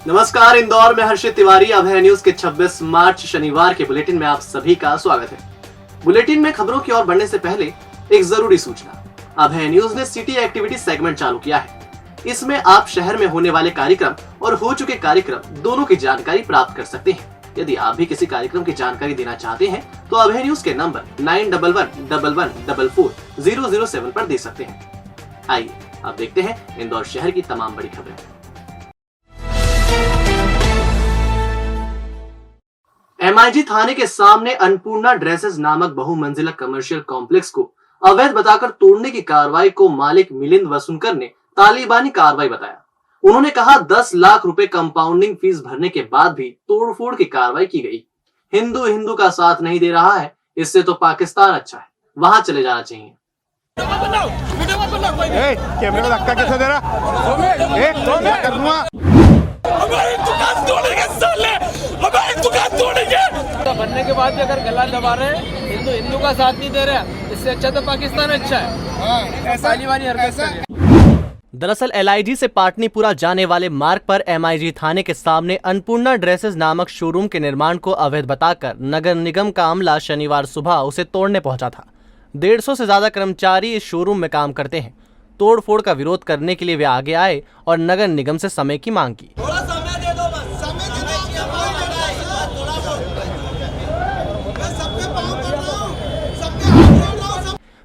नमस्कार, इंदौर में हर्षित तिवारी। अभय न्यूज के 26 मार्च शनिवार के बुलेटिन में आप सभी का स्वागत है। बुलेटिन में खबरों की ओर बढ़ने से पहले एक जरूरी सूचना। अभय न्यूज ने सिटी एक्टिविटी सेगमेंट चालू किया है। इसमें आप शहर में होने वाले कार्यक्रम और हो चुके कार्यक्रम दोनों की जानकारी प्राप्त कर सकते हैं। यदि आप भी किसी कार्यक्रम की जानकारी देना चाहते हैं तो अभय न्यूज के नंबर 9111440007 पर दे सकते हैं। आइए अब देखते हैं इंदौर शहर की तमाम बड़ी खबरें। MIG थाने के सामने अन्नपूर्णा ड्रेसेस नामक बहुमंजिला कमर्शियल कॉम्प्लेक्स को अवैध बताकर तोड़ने की कार्रवाई को मालिक मिलिंद वसुनकर ने तालिबानी कार्रवाई बताया। उन्होंने कहा 10 लाख रुपए कंपाउंडिंग फीस भरने के बाद भी तोड़फोड़ की कार्रवाई की गई। हिंदू का साथ नहीं दे रहा है, इससे तो पाकिस्तान अच्छा है, वहां चले जाना चाहिए। कैमरे को धक्का कैसे दे रहा? हमारी दुकान तोड़ेंगे साले, हमारी दुकान तोड़ेंगे। बनने के बाद भी अगर गला दबा रहे हैं, हिंदू का साथ नहीं दे रहे हैं, इससे अच्छा तो पाकिस्तान अच्छा है। तालिबानी हरकत कर रहे हैं। दरअसल LIG से पाटनीपुरा जाने वाले मार्ग पर MIG थाने के सामने अन्नपूर्णा ड्रेसेस नामक शोरूम के निर्माण को अवैध बताकर नगर निगम का अमला शनिवार सुबह उसे तोड़ने पहुंचा था। 150 से ज्यादा कर्मचारी इस शोरूम में काम करते हैं। तोड़फोड़ का विरोध करने के लिए वे आगे आए और नगर निगम से समय की मांग की। थोड़ा समय दे दो, बस समय दे दो।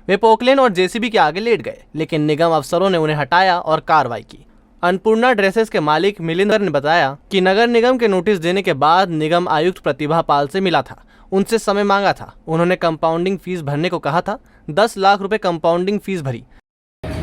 वे पोकलेन और JCB के आगे लेट गए, लेकिन निगम अफसरों ने उन्हें हटाया और कार्रवाई की। अन्नपूर्णा ड्रेसेस के मालिक मिलिंद ने बताया कि नगर निगम के नोटिस देने के बाद निगम आयुक्त प्रतिभा पाल से मिला था, उनसे समय मांगा था। उन्होंने कंपाउंडिंग फीस भरने को कहा था। 10 लाख रुपए कंपाउंडिंग फीस भरी।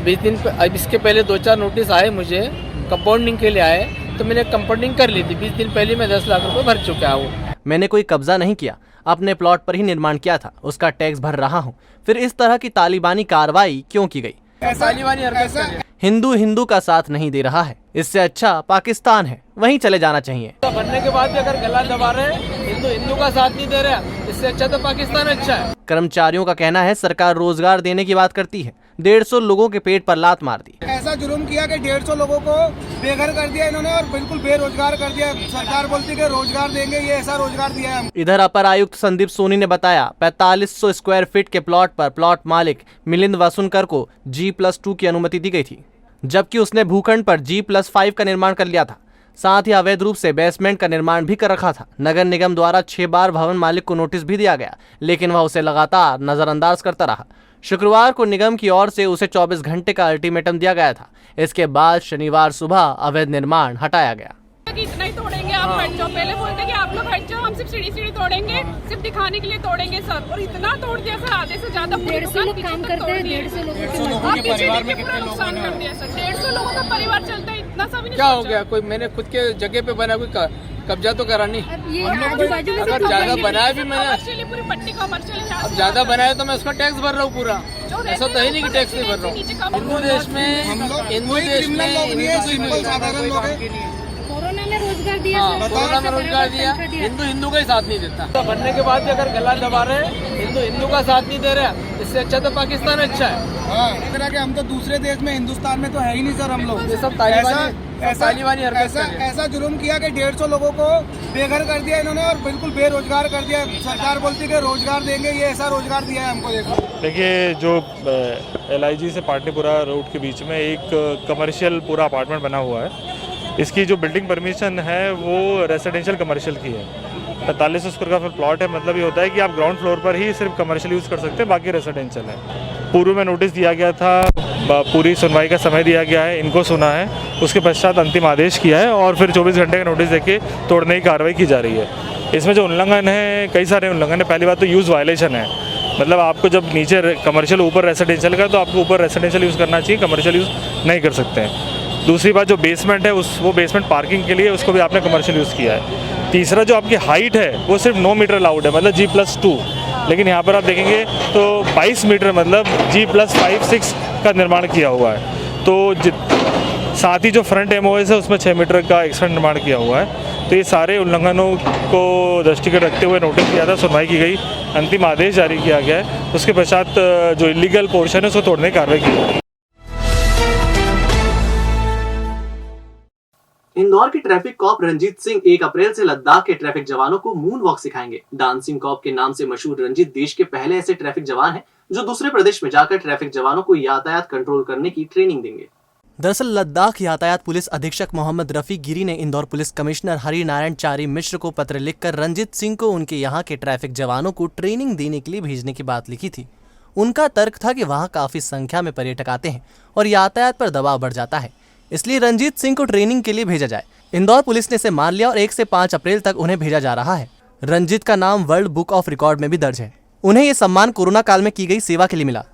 20 दिन अब इसके पहले 2-4 नोटिस आए मुझे कंपाउंडिंग के लिए आए, तो मैंने कंपाउंडिंग कर ली थी। 20 दिन पहले मैं 10 लाख रुपए भर चुका हूँ। मैंने कोई कब्जा नहीं किया, अपने प्लॉट पर ही निर्माण किया था, उसका टैक्स भर रहा हूँ। फिर इस तरह की तालिबानी कार्रवाई क्यों की गई? तालिबानी हरकत कर रहे हैं। हिंदू का साथ नहीं दे रहा है, इससे अच्छा पाकिस्तान है, वहीं चले जाना चाहिए। बनने के बाद भी अगर गला दबा रहे हैं, हिंदू का साथ नहीं दे रहे हैं, इससे अच्छा तो पाकिस्तान अच्छा है। कर्मचारियों का कहना है सरकार रोजगार देने की बात करती है, 150 लोगों के पेट पर लात मार दी। ऐसा जुर्म किया कि 150 लोगों को बेघर कर दिया इन्होंने और बिल्कुल बेरोजगार कर दिया। सरकार बोलती है रोजगार देंगे, ये ऐसा रोजगार दिया है। इधर अपर आयुक्त संदीप सोनी ने बताया 4500 स्क्वायर फीट के प्लॉट पर प्लॉट मालिक मिलिंद वसुनकर को G+2 की अनुमति दी गई थी, जबकि उसने भूखंड पर G+5 का निर्माण कर लिया था। साथ ही अवैध रूप से बेसमेंट का निर्माण भी कर रखा था। नगर निगम द्वारा 6 बार भवन मालिक को नोटिस भी दिया गया, लेकिन वह उसे लगातार नजरअंदाज करता रहा। शुक्रवार को निगम की ओर से उसे 24 घंटे का अल्टीमेटम दिया गया था। इसके बाद शनिवार सुबह अवैध निर्माण हटाया गया। इतना ही तोड़ेंगे, आप हट जाओ। पहले बोलते कि आप लोग हट जाओ, हम सिर्फ सीढ़ी तोड़ेंगे, सिर्फ दिखाने के लिए तोड़ेंगे सर। और इतना तोड़ दिया सर, आधे से ज्यादा 150 लोग काम करते हैं, 150 लोगों के परिवार में पूरा नुकसान कर दिया सर। 150 लोगों का परिवार चलता है, इतना सा भी नहीं। क्या हो गया? कोई मैंने खुद के जगह पे बना, कोई कब्जा तो करा नहीं। अगर ज्यादा बनाया भी मैंने, पूरी पट्टी कमर्शियल, अब ज्यादा बनाया तो मैं उसका टैक्स भर रहा हूँ पूरा। ऐसा तो है नहीं कि टैक्स नहीं भर रहा हूँ। हिंदू देश में कोरोना में रोजगार दिया, कोरोना में रोजगार दिया। हिंदू का ही साथ नहीं देता। तो बनने के बाद भी अगर गला दबा रहे हैं, हिंदू का साथ नहीं दे रहे हैं, इससे अच्छा तो पाकिस्तान अच्छा है। कि हम तो दूसरे देश में, हिंदुस्तान में तो है ही नहीं सर हम लोग। ये सब तालिबानी हरकत कर रहे हैं। ऐसा जुर्म किया कि 150 लोगों को बेघर कर दिया इन्होंने और बिल्कुल बेरोजगार कर दिया। सरकार बोलती है रोजगार देंगे, ये ऐसा रोजगार दिया है हमको। देखो देखिए, जो LIG से पाटनीपुरा रोड के बीच में एक कमर्शियल पूरा अपार्टमेंट बना हुआ है। इसकी जो बिल्डिंग परमिशन है वो रेसिडेंशियल कमर्शियल की है। 4500 स्क्वायर का प्लॉट है। मतलब ये होता है कि आप ग्राउंड फ्लोर पर ही सिर्फ कमर्शियल यूज़ कर सकते हैं, बाकी रेसिडेंशियल है। पूर्व में नोटिस दिया गया था, पूरी सुनवाई का समय दिया गया है, इनको सुना है, उसके पश्चात अंतिम आदेश किया है और फिर 24 घंटे का नोटिस देके तोड़ने की कार्रवाई की जा रही है। इसमें जो उल्लंघन है, कई सारे उल्लंघन है। पहली बात तो यूज़ वायलेशन है, मतलब आपको जब नीचे कमर्शियल ऊपर रेसिडेंशियल का, तो आपको ऊपर रेसिडेंशियल यूज़ करना चाहिए, कमर्शियल यूज़ नहीं कर सकते हैं। दूसरी बात, जो बेसमेंट है वो बेसमेंट पार्किंग के लिए, उसको भी आपने कमर्शियल यूज़ किया है। तीसरा, जो आपकी हाइट है वो सिर्फ 9 मीटर अलाउड है, मतलब G+2, लेकिन यहाँ पर आप देखेंगे तो 22 मीटर मतलब G+5-6 का निर्माण किया हुआ है। तो साथ ही जो फ्रंट MOS है उसमें 6 मीटर का एक्स्ट्रा निर्माण किया हुआ है। तो ये सारे उल्लंघनों को दृष्टिगत रखते हुए नोटिस किया था, सुनवाई की गई, अंतिम आदेश जारी किया गया है। उसके पश्चात जो इलीगल पोर्शन है उसको तोड़ने की कार्रवाई की गई। इंदौर के ट्रैफिक कॉप रंजीत सिंह 1 अप्रैल से लद्दाख के ट्रैफिक जवानों को मून वॉक सिखाएंगे। डांसिंग कॉप के नाम से मशहूर रंजीत देश के पहले ऐसे ट्रैफिक जवान हैं जो दूसरे प्रदेश में जाकर ट्रैफिक जवानों को यातायात कंट्रोल करने की ट्रेनिंग देंगे। दरअसल लद्दाख यातायात पुलिस अधीक्षक मोहम्मद रफी गिरी ने इंदौर पुलिस कमिश्नर हरि नारायण चारी मिश्र को पत्र लिखकर रंजीत सिंह को उनके यहाँ के ट्रैफिक जवानों को ट्रेनिंग देने के लिए भेजने की बात लिखी थी। उनका तर्क था कि वहाँ काफी संख्या में पर्यटक आते हैं और यातायात पर दबाव बढ़ जाता है, इसलिए रंजीत सिंह को ट्रेनिंग के लिए भेजा जाए। इंदौर पुलिस ने इसे मान लिया और 1 से 5 अप्रैल तक उन्हें भेजा जा रहा है। रंजीत का नाम वर्ल्ड बुक ऑफ रिकॉर्ड में भी दर्ज है। उन्हें ये सम्मान कोरोना काल में की गई सेवा के लिए मिला।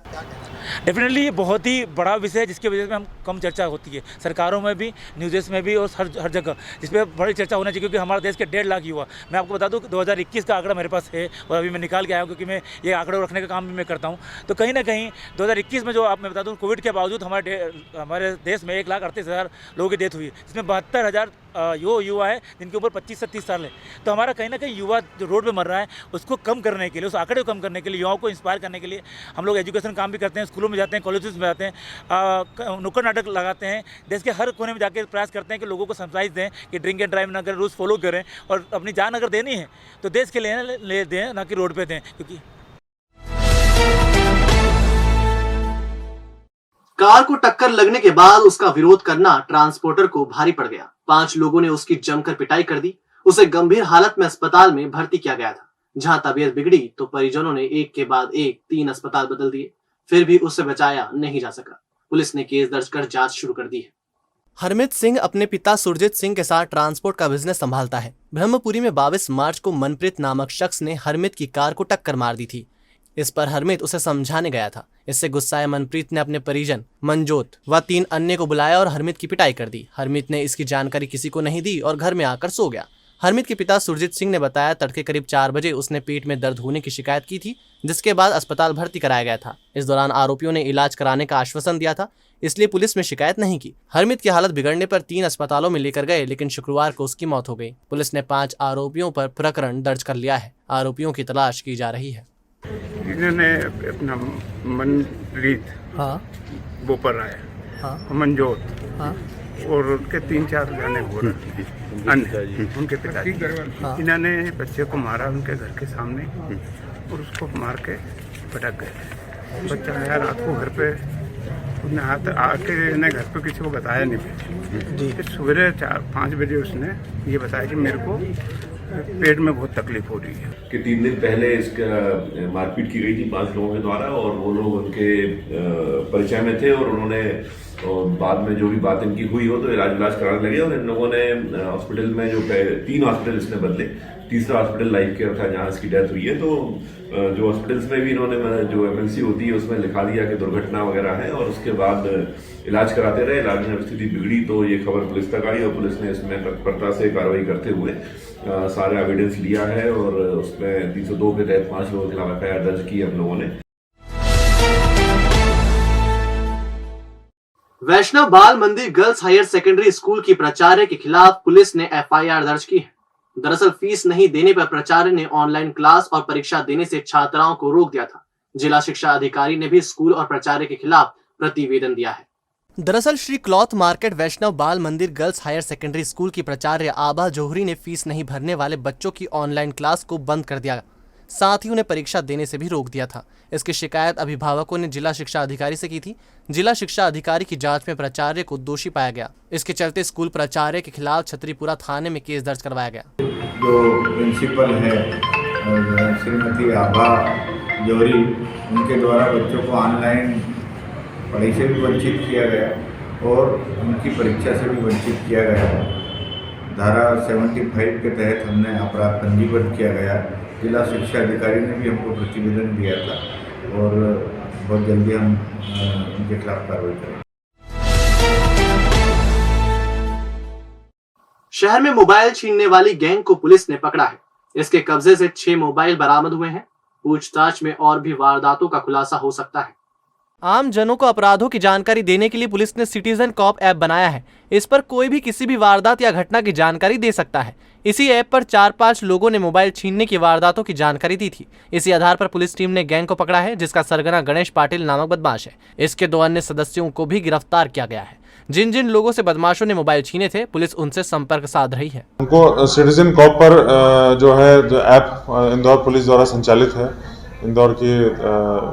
डेफिनेटली ये बहुत ही बड़ा विषय है जिसकी वजह से हम कम चर्चा होती है सरकारों में भी, न्यूज़ में भी और हर जगह, जिस पर बड़ी चर्चा होना चाहिए क्योंकि हमारे देश के 1.5 लाख युवा, मैं आपको बता दूं 2021 का आंकड़ा मेरे पास है और अभी मैं निकाल के आया हूँ क्योंकि मैं ये आंकड़े रखने का काम भी मैं करता हूँ। तो कहीं ना कहीं 2021 में जो आप मैं बता दूँ कोविड के बावजूद हमारे देश में 1,38,000 लोगों की डेथ हुई है, जिसमें 72,000 युवा है जिनके ऊपर 25 से 30 साल है। तो हमारा कहीं ना कहीं युवा जो रोड पे मर रहा है उसको कम करने के लिए, उस आंकड़े को कम करने के लिए, युवाओं को इंस्पायर करने के लिए हम लोग एजुकेशन काम भी करते हैं, स्कूलों में जाते हैं, कॉलेजेस में जाते हैं, नुक्कड़ नाटक लगाते हैं, देश के हर कोने में जाकर प्रयास करते हैं कि लोगों को समझाइश दें कि ड्रिंक एंड ड्राइव ना करें, रूल्स फॉलो करें और अपनी जान अगर देनी है तो देश के लिए ले दें, ना कि रोड पे दें। क्योंकि कार को टक्कर लगने के बाद उसका विरोध करना ट्रांसपोर्टर को भारी पड़ गया। 5 लोगों ने उसकी जमकर पिटाई कर दी। उसे गंभीर हालत में अस्पताल में भर्ती किया गया था, जहां तबीयत बिगड़ी तो परिजनों ने एक के बाद एक 3 अस्पताल बदल दिए, फिर भी उसे बचाया नहीं जा सका। पुलिस ने केस दर्ज कर जांच शुरू कर दी है। हरमित सिंह अपने पिता सुरजीत सिंह के साथ ट्रांसपोर्ट का बिजनेस संभालता है। ब्रह्मपुरी में 22 मार्च को मनप्रीत नामक शख्स ने हरमित की कार को टक्कर मार दी थी। इस पर हरमित उसे समझाने गया था। इससे गुस्साए मनप्रीत ने अपने परिजन मंजोत व 3 अन्य को बुलाया और हरमित की पिटाई कर दी। हरमित ने इसकी जानकारी किसी को नहीं दी और घर में आकर सो गया। हरमित के पिता सुरजीत सिंह ने बताया तड़के करीब 4 बजे उसने पेट में दर्द होने की शिकायत की थी, जिसके बाद अस्पताल भर्ती कराया गया था। इस दौरान आरोपियों ने इलाज कराने का आश्वासन दिया था, इसलिए पुलिस में शिकायत नहीं की। हरमित की हालत बिगड़ने पर 3 अस्पतालों में लेकर गए, लेकिन शुक्रवार को उसकी मौत हो गई। पुलिस ने 5 आरोपियों पर प्रकरण दर्ज कर लिया है। आरोपियों की तलाश की जा रही है। इन्होंने अपना मनप्रीत बोपर आए, मंजोत और उनके 3-4 जाने हो रहे अन्य उनके पिताजी, इन्होंने बच्चे को मारा उनके घर के सामने और उसको मार के पटक गए। बच्चा आया रात को घर पे, उसने हाथ आके इन्हें घर पे किसी को बताया नहीं। फिर सवेरे 4-5 बजे उसने ये बताया कि मेरे को पेट में बहुत तकलीफ हो रही है। कि 3 दिन पहले इसका मारपीट की गई थी 5 लोगों के द्वारा और वो लोग उनके परिचय में थे और उन्होंने बाद में जो भी बात इनकी हुई हो तो इलाज कराने लगे और इन लोगों ने हॉस्पिटल में जो 3 हॉस्पिटल इसने बदले, तीसरा हॉस्पिटल लाइफ केयर था जहाँ इसकी डेथ हुई है। तो जो हॉस्पिटल्स में भी इन्होंने जो एमएलसी होती है उसमें लिखा दिया कि दुर्घटना वगैरह है और उसके बाद इलाज कराते रहे। इलाज में स्थिति बिगड़ी तो ये खबर पुलिस तक आई और पुलिस ने इसमें तत्परता से कार्रवाई करते हुए सारे एविडेंस लिया है और उसमें 302 के तहत 5 लोगों के खिलाफ एफआईआर दर्ज की हम लोगों ने। वैष्णव बाल मंदिर गर्ल्स हायर सेकेंडरी स्कूल की प्राचार्य के खिलाफ पुलिस ने एफआईआर दर्ज की है। दरअसल फीस नहीं देने पर प्राचार्य ने ऑनलाइन क्लास और परीक्षा देने से छात्राओं को रोक दिया था। जिला शिक्षा अधिकारी ने भी स्कूल और प्राचार्य के खिलाफ प्रतिवेदन दिया है। दरअसल श्री क्लॉथ मार्केट वैष्णव बाल मंदिर गर्ल्स हायर सेकेंडरी स्कूल की प्राचार्य आभा जौहरी ने फीस नहीं भरने वाले बच्चों की ऑनलाइन क्लास को बंद कर दिया, साथ ही उन्हें परीक्षा देने से भी रोक दिया था। इसकी शिकायत अभिभावकों ने जिला शिक्षा अधिकारी से की थी। जिला शिक्षा अधिकारी की जांच में प्राचार्य को दोषी पाया गया। इसके चलते स्कूल प्राचार्य के खिलाफ छतरीपुरा थाने में केस दर्ज करवाया गया। जो प्रिंसिपल है श्रीमती आभा जौहरी, उनके द्वारा बच्चों को ऑनलाइन पढ़ाई से भी वंचित किया गया और उनकी परीक्षा से भी वंचित किया गया। धारा 75 के तहत हमने अपराध पंजीबद्ध किया गया। जिला शिक्षा अधिकारी ने भी हमको प्रतिवेदन दिया था और बहुत जल्दी हम उनके खिलाफ कार्रवाई करेंगे। शहर में मोबाइल छीनने वाली गैंग को पुलिस ने पकड़ा है। इसके कब्जे से 6 मोबाइल बरामद हुए हैं। पूछताछ में और भी वारदातों का खुलासा हो सकता है। आम जनों को अपराधों की जानकारी देने के लिए पुलिस ने सिटीजन कॉप ऐप बनाया है। इस पर कोई भी किसी भी वारदात या घटना की जानकारी दे सकता है। इसी ऐप पर 4-5 लोगों ने मोबाइल छीनने की वारदातों की जानकारी दी थी। इसी आधार पर पुलिस टीम ने गैंग को पकड़ा है, जिसका सरगना गणेश पाटिल नामक बदमाश है। इसके 2 अन्य सदस्यों को भी गिरफ्तार किया गया है। जिन जिन लोगों से बदमाशों ने मोबाइल छीने थे, पुलिस उनसे संपर्क साध रही है। हमको सिटीजन कॉप पर जो ऐप इंदौर पुलिस द्वारा संचालित है इंदौर के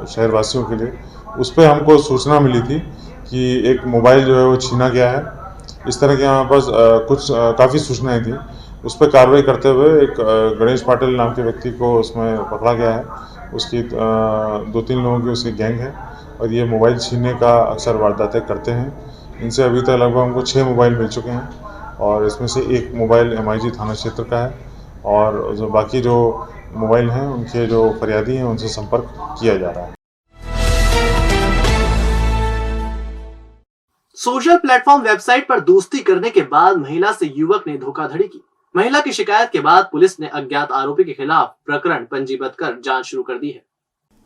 शहरवासियों के लिए, उस पर हमको सूचना मिली थी कि एक मोबाइल जो है वो छीना गया है। इस तरह के हमारे पास कुछ काफ़ी सूचनाएं थी। उस पर कार्रवाई करते हुए एक गणेश पाटिल नाम के व्यक्ति को उसमें पकड़ा गया है। उसकी 2-3 लोगों की उसकी गैंग है और ये मोबाइल छीनने का अक्सर वारदातें करते हैं। इनसे अभी तक लगभग हमको 6 मोबाइल मिल चुके हैं और इसमें से एक मोबाइल MIG थाना क्षेत्र का है और जो बाकी जो मोबाइल हैं उनके जो फरियादी हैं उनसे संपर्क किया जा रहा है। सोशल प्लेटफॉर्म वेबसाइट पर दोस्ती करने के बाद महिला से युवक ने धोखाधड़ी की। महिला की शिकायत के बाद पुलिस ने अज्ञात आरोपी के खिलाफ प्रकरण पंजीबद्ध कर जांच शुरू कर दी है।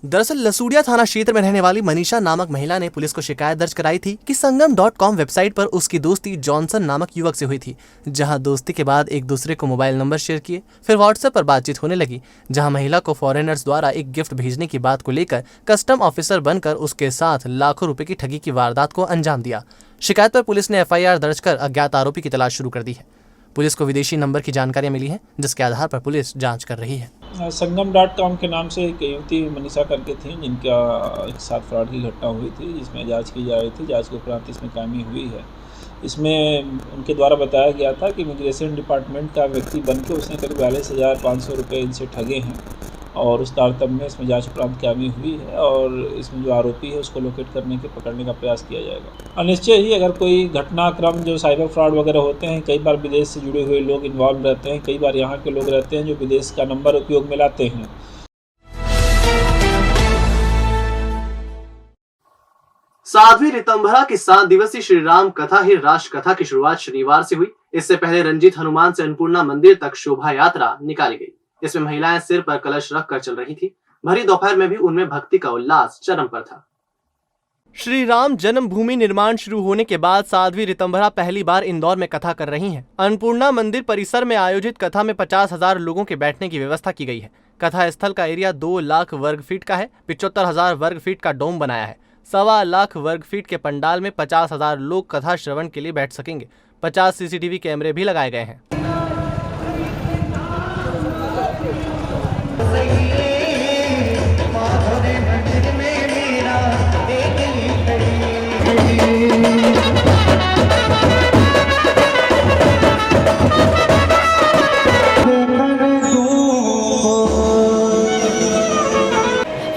दरअसल लसूड़िया थाना क्षेत्र में रहने वाली मनीषा नामक महिला ने पुलिस को शिकायत दर्ज कराई थी कि संगम.com वेबसाइट पर उसकी दोस्ती जॉनसन नामक युवक से हुई थी, जहां दोस्ती के बाद एक दूसरे को मोबाइल नंबर शेयर किए। फिर व्हाट्सएप पर बातचीत होने लगी, जहां महिला को फॉरेनर्स द्वारा एक गिफ्ट भेजने की बात को लेकर कस्टम ऑफिसर बनकर उसके साथ लाखों रुपए की ठगी की वारदात को अंजाम दिया। शिकायत पर पुलिस ने FIR दर्ज कर अज्ञात आरोपी की तलाश शुरू कर दी है। पुलिस को विदेशी नंबर की जानकारी मिली है, जिसके आधार पर पुलिस जांच कर रही है। संगम.com के नाम से एक युवती मनीषा करके थी, जिनका एक साथ फ्रॉड की घटना हुई थी, जिसमें जांच की जा रही थी। जांच के उपरांत इसमें कामयाबी हुई है। इसमें उनके द्वारा बताया गया था कि इमिग्रेशन डिपार्टमेंट का व्यक्ति बनकर उसने करीब 42,500 रुपये इनसे ठगे हैं और उस तारतम्य में इसमें जांच उपरांत कामयाबी हुई है और इसमें जो आरोपी है उसको लोकेट करने के पकड़ने का प्रयास किया जाएगा। निश्चय ही अगर कोई घटनाक्रम जो साइबर फ्रॉड वगैरह होते हैं, कई बार विदेश से जुड़े हुए लोग इन्वॉल्व रहते हैं, कई बार यहाँ के लोग रहते हैं जो विदेश का नंबर उपयोग में लाते हैं। साध्वी ऋतंभरा की 7 दिवसीय श्री राम कथा ही राष्ट्र कथा की शुरुआत शनिवार से हुई। इससे पहले रंजीत हनुमान से अन्नपूर्णा मंदिर तक शोभा यात्रा निकाली गई। इसमें महिलाएं सिर पर कलश रखकर चल रही थी। भरी दोपहर में भी उनमें भक्ति का उल्लास चरम पर था। श्री राम जन्मभूमि निर्माण शुरू होने के बाद साध्वी ऋतंभरा पहली बार इंदौर में कथा कर रही हैं। अन्नपूर्णा मंदिर परिसर में आयोजित कथा में 50,000 लोगों के बैठने की व्यवस्था की गई है। कथा स्थल का एरिया 2 लाख वर्ग फीट का है। 75,000 वर्ग फीट का डोम बनाया है। 1.25 लाख वर्ग फीट के पंडाल में 50,000 लोग कथा श्रवण के लिए बैठ सकेंगे। 50 CCTV कैमरे भी लगाए गए हैं।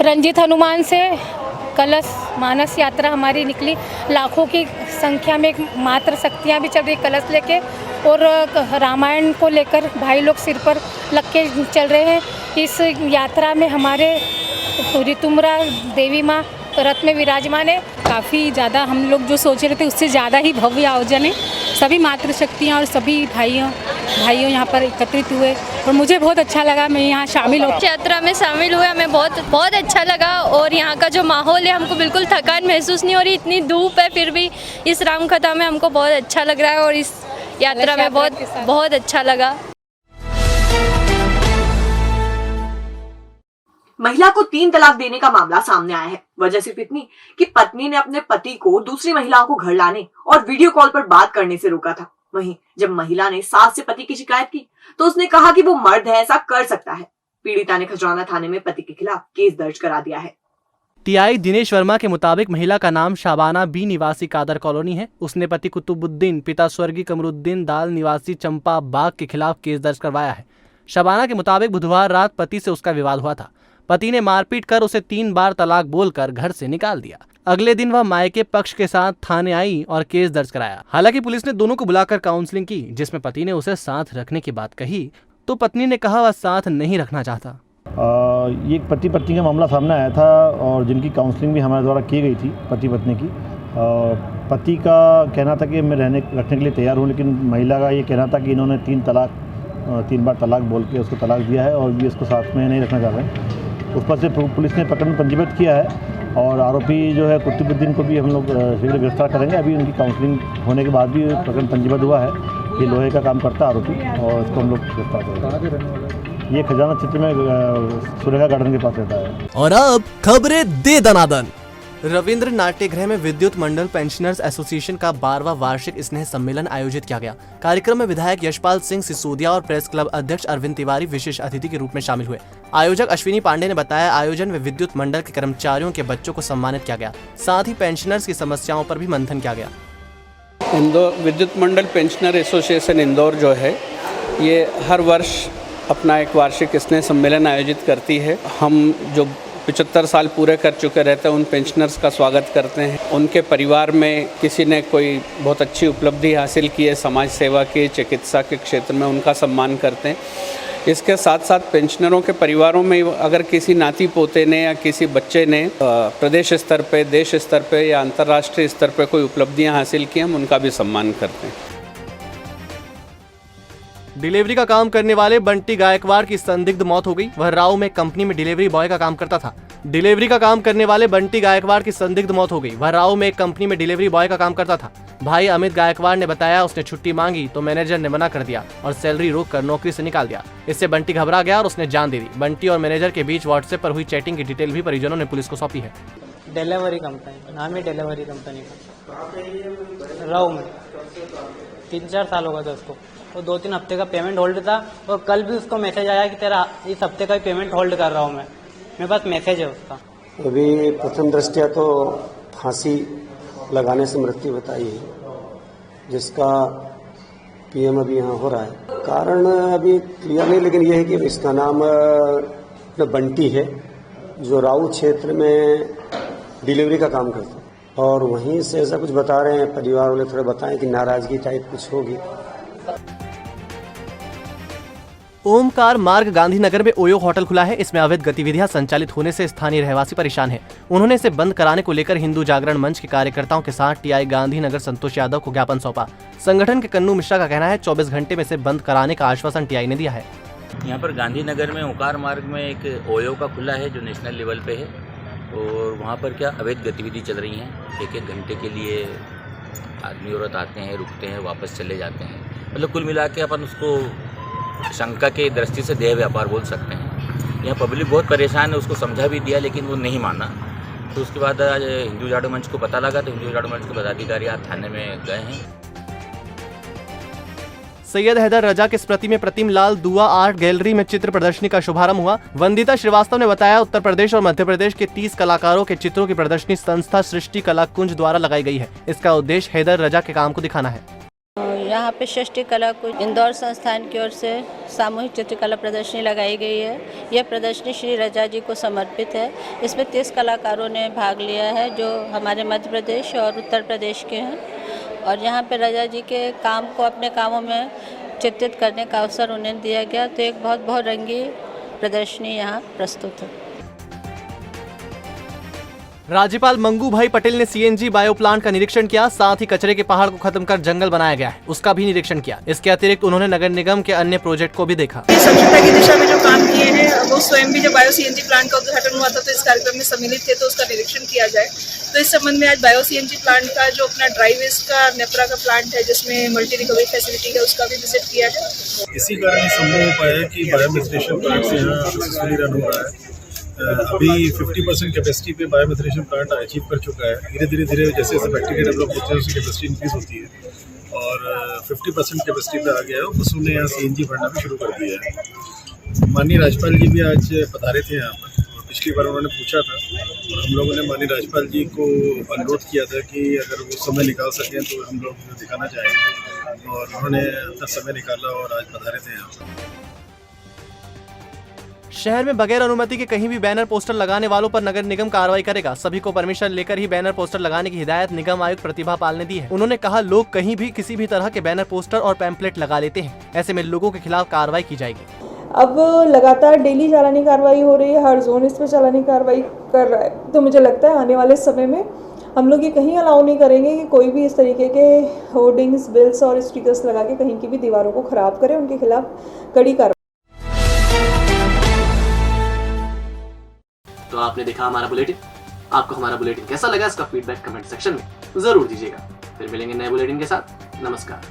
रंजीत हनुमान से कलश मानस यात्रा हमारी निकली। लाखों की संख्या में मात्र शक्तियाँ भी चल रही कलश लेके और रामायण को लेकर भाई लोग सिर पर लग के चल रहे हैं। इस यात्रा में हमारे ऋतुम्बरा देवी माँ रथ में विराजमान है। काफ़ी ज़्यादा हम लोग जो सोच रहे थे उससे ज़्यादा ही भव्य आयोजन है। सभी मातृशक्तियाँ और सभी भाइयों यहाँ पर एकत्रित हुए और मुझे बहुत अच्छा लगा। मैं यहाँ शामिल हूँ, यात्रा में शामिल हुए, हमें बहुत अच्छा लगा और यहाँ का जो माहौल है हमको बिल्कुल थकान महसूस नहीं हो रही। इतनी धूप है फिर भी इस राम कथा में हमको बहुत अच्छा लग रहा है और इस यात्रा में बहुत अच्छा लगा। महिला को 3 तलाक देने का मामला सामने आया है। वजह सिर्फ इतनी कि पत्नी ने अपने पति को दूसरी महिलाओं को घर लाने और वीडियो कॉल पर बात करने से रोका था। वहीं जब महिला ने सास से पति की शिकायत की तो उसने कहा कि वो मर्द है, ऐसा कर सकता है। पीड़िता ने खजराना थाने में पति के खिलाफ केस दर्ज करा दिया है। टीआई दिनेश वर्मा के मुताबिक महिला का नाम शाबाना बी निवासी कादर कॉलोनी है। उसने पति कुतुबुद्दीन पिता स्वर्गीय कमरुद्दीन दाल निवासी चंपा बाग के खिलाफ केस दर्ज करवाया है। शाबाना के मुताबिक बुधवार रात पति से उसका विवाद हुआ था। पति ने मारपीट कर उसे 3 बार तलाक बोलकर घर से निकाल दिया। अगले दिन वह मायके पक्ष के साथ थाने आई और केस दर्ज कराया। हालांकि पुलिस ने दोनों को बुलाकर काउंसलिंग की, जिसमें पति ने उसे साथ रखने की बात कही तो पत्नी ने कहा वह साथ नहीं रखना चाहता। ये पति पत्नी का मामला सामने आया था और जिनकी काउंसलिंग भी हमारे द्वारा की गई थी पति पत्नी की। पति का कहना था कि मैं रखने के लिए तैयार हूँ, लेकिन महिला का ये कहना था कि इन्होंने 3 बार तलाक बोल के उसको तलाक दिया है और भी उसको साथ में नहीं रखना चाह रहे। उस पर से पुलिस ने प्रकरण पंजीबद्ध किया है और आरोपी जो है कुतुबुद्दीन को भी हम लोग शीघ्र गिरफ्तार करेंगे। अभी उनकी काउंसलिंग होने के बाद भी प्रकरण पंजीबद्ध हुआ है। ये लोहे का काम करता है आरोपी और इसको हम लोग गिरफ्तार करेंगे। ये खजाना क्षेत्र में सुरेखा गार्डन के पास रहता है। और अब खबरें दे दनादन। रविंद्र नाट्यगृह में विद्युत मंडल पेंशनर्स एसोसिएशन का 12वां वार्षिक स्नेह सम्मेलन आयोजित किया गया। कार्यक्रम में विधायक यशपाल सिंह सिसोदिया और प्रेस क्लब अध्यक्ष अरविंद तिवारी विशेष अतिथि के रूप में शामिल हुए। आयोजक अश्विनी पांडे ने बताया, आयोजन में विद्युत मंडल के कर्मचारियों के बच्चों को सम्मानित किया गया, साथ ही पेंशनर्स की समस्याओं पर भी मंथन किया गया। इंदौर विद्युत मंडल पेंशनर एसोसिएशन इंदौर जो है, ये हर वर्ष अपना एक वार्षिक स्नेह सम्मेलन आयोजित करती है। हम जो 75 साल पूरे कर चुके रहते हैं उन पेंशनर्स का स्वागत करते हैं। उनके परिवार में किसी ने कोई बहुत अच्छी उपलब्धि हासिल की है समाज सेवा की, चिकित्सा के क्षेत्र में, उनका सम्मान करते हैं। इसके साथ साथ पेंशनरों के परिवारों में अगर किसी नाती पोते ने या किसी बच्चे ने प्रदेश स्तर पे, देश स्तर पे या अंतर्राष्ट्रीय स्तर पे कोई उपलब्धियां हासिल की, हम उनका भी सम्मान करते हैं। डिलीवरी का काम करने वाले बंटी गायकवाड़ की संदिग्ध मौत हो गई। वह राव में कंपनी में डिलीवरी बॉय का काम करता था। डिलीवरी का काम करने वाले बंटी गायकवाड़ की संदिग्ध मौत हो गई। वह राव में एक कंपनी में डिलीवरी बॉय का काम करता था। भाई अमित गायकवाड़ ने बताया, उसने छुट्टी मांगी तो मैनेजर ने मना कर दिया और सैलरी रोककर नौकरी से निकाल दिया। इससे बंटी घबरा गया और उसने जान दे दी। बंटी और मैनेजर के बीच व्हाट्सएप पर हुई चैटिंग की डिटेल भी परिजनों ने पुलिस को सौंपी है। डिलीवरी कंपनी, नाम है डिलीवरी कंपनी का, राव में 3-4 साल हो गए थे उसको। वो 2-3 हफ्ते का पेमेंट होल्ड था और कल भी उसको मैसेज आया कि तेरा इस हफ्ते का पेमेंट होल्ड कर रहा हूँ मैं। मेरे पास मैसेज है उसका। अभी प्रथम दृष्टया तो फांसी लगाने से मृत्यु बताई है, जिसका पीएम अभी यहाँ हो रहा है। कारण अभी क्लियर नहीं, लेकिन यह है कि इसका नाम बंटी है, जो राऊ क्षेत्र में डिलीवरी का काम करता है। और वहीं से ऐसा कुछ बता रहे हैं, परिवार वाले थोड़ा बताएं कि नाराजगी टाइप कुछ होगी। ओमकार मार्ग गांधीनगर में ओयो होटल खुला है। इसमें अवैध गतिविधियां संचालित होने से स्थानीय रहवासी परेशान हैं। उन्होंने इसे बंद कराने को लेकर हिंदू जागरण मंच के कार्यकर्ताओं के साथ टीआई गांधीनगर संतोष यादव को ज्ञापन सौंपा। संगठन के कन्नू मिश्रा का कहना है, 24 घंटे में इसे बंद कराने का आश्वासन टीआई ने दिया है। यहाँ पर गांधीनगर में ओमकार मार्ग में एक ओयो का खुला है जो नेशनल लेवल पे है, और वहाँ पर क्या अवैध गतिविधि चल रही हैं। 1-1 घंटे के लिए आदमी औरत आते हैं, रुकते हैं, वापस चले जाते हैं। मतलब कुल मिला के अपन उसको शंका के दृष्टि से देह व्यापार बोल सकते हैं। यहाँ पब्लिक बहुत परेशान है, उसको समझा भी दिया लेकिन वो नहीं माना। तो उसके बाद आज हिंदू जाडो मंच को पता लगा तो हिंदू जाडो मंच के पदाधिकारी आज थाने में गए हैं। सैयद हैदर रजा के स्मृति में प्रतिम लाल दुआ आर्ट गैलरी में चित्र प्रदर्शनी का शुभारंभ हुआ। वंदिता श्रीवास्तव ने बताया, उत्तर प्रदेश और मध्य प्रदेश के 30 कलाकारों के चित्रों की प्रदर्शनी संस्था सृष्टि कला कुंज द्वारा लगाई गई है। इसका उद्देश्य हैदर रजा के काम को दिखाना है। यहाँ पे सृष्टि कला कुंज इंदौर संस्थान की ओर से सामूहिक चित्रकला प्रदर्शनी लगाई गई है। यह प्रदर्शनी श्री रजा जी को समर्पित है। इसमें 30 कलाकारों ने भाग लिया है जो हमारे मध्य प्रदेश और उत्तर प्रदेश के हैं। और यहाँ पे रजा जी के काम को अपने कामों में चित्रित करने का अवसर उन्हें दिया गया। तो एक बहुत रंगी प्रदर्शनी यहाँ प्रस्तुत है। राज्यपाल मंगू भाई पटेल ने सीएनजी बायो प्लांट का निरीक्षण किया। साथ ही कचरे के पहाड़ को खत्म कर जंगल बनाया गया है, उसका भी निरीक्षण किया। इसके अतिरिक्त उन्होंने नगर निगम के अन्य प्रोजेक्ट को भी देखा। स्वच्छता की दिशा में जो काम किए हैं, वो स्वयं भी जब बायो सीएनजी प्लांट का उद्घाटन हुआ था तो इस कार्यक्रम में सम्मिलित थे, तो उसका निरीक्षण किया जाए। तो इस संबंध में आज बायो सीएनजी प्लांट का जो अपना ड्राई वेस्ट का नेपरा का प्लांट है, जिसमें मल्टी रिकवरी फैसिलिटी है, उसका भी विजिट किया है। इसी कारण संभव हो पाया कि बायोमेथ्रेशन प्लांट से यहाँ सक्सेसफुली रन हो रहा है। अभी 50% कैपेसिटी पे बायोमेथ्रेशन प्लांट अचीव कर चुका है। धीरे धीरे जैसे जैसे बैक्टीरिया डेवलप होते हैं उसकी कैपेसिटी इंक्रीज होती है और 50% कैपेसिटी पे आ गया है। बस उन्होंने यहाँ सीएनजी भरना भी शुरू कर दिया है। माननीय राज्यपाल जी भी आज पधारे थे यहाँ पर। पिछली बार उन्होंने पूछा था और हम लोगों ने माननीय राज्यपाल जी को अनुरोध किया था कि अगर वो समय निकाल सकें तो हम लोग दिखाना चाहेंगे, और उन्होंने अपना समय निकाला और आज पधारे थे यहाँ पर। शहर में बगैर अनुमति के कहीं भी बैनर पोस्टर लगाने वालों पर नगर निगम कार्रवाई करेगा। सभी को परमिशन लेकर ही बैनर पोस्टर लगाने की हिदायत निगम आयुक्त प्रतिभा पाल ने दी है। उन्होंने कहा, लोग कहीं भी किसी भी तरह के बैनर पोस्टर और पैम्पलेट लगा लेते हैं, ऐसे में लोगों के खिलाफ कार्रवाई की जाएगी। अब लगातार डेली चालानी कार्रवाई हो रही है, हर जोन इस पर चालानी कार्रवाई कर रहा है। तो मुझे लगता है आने वाले समय में हम लोग ये कहीं अलाउ नहीं करेंगे कि कोई भी इस तरीके के होर्डिंग्स, बिल्स और स्टिकर्स लगा के कहीं की भी दीवारों को खराब करे। उनके खिलाफ कड़ी कार्रवाई। तो आपने देखा हमारा बुलेटिन। आपको हमारा बुलेटिन कैसा लगा, इसका फीडबैक कमेंट सेक्शन में जरूर दीजिएगा। फिर मिलेंगे नए बुलेटिन के साथ। नमस्कार।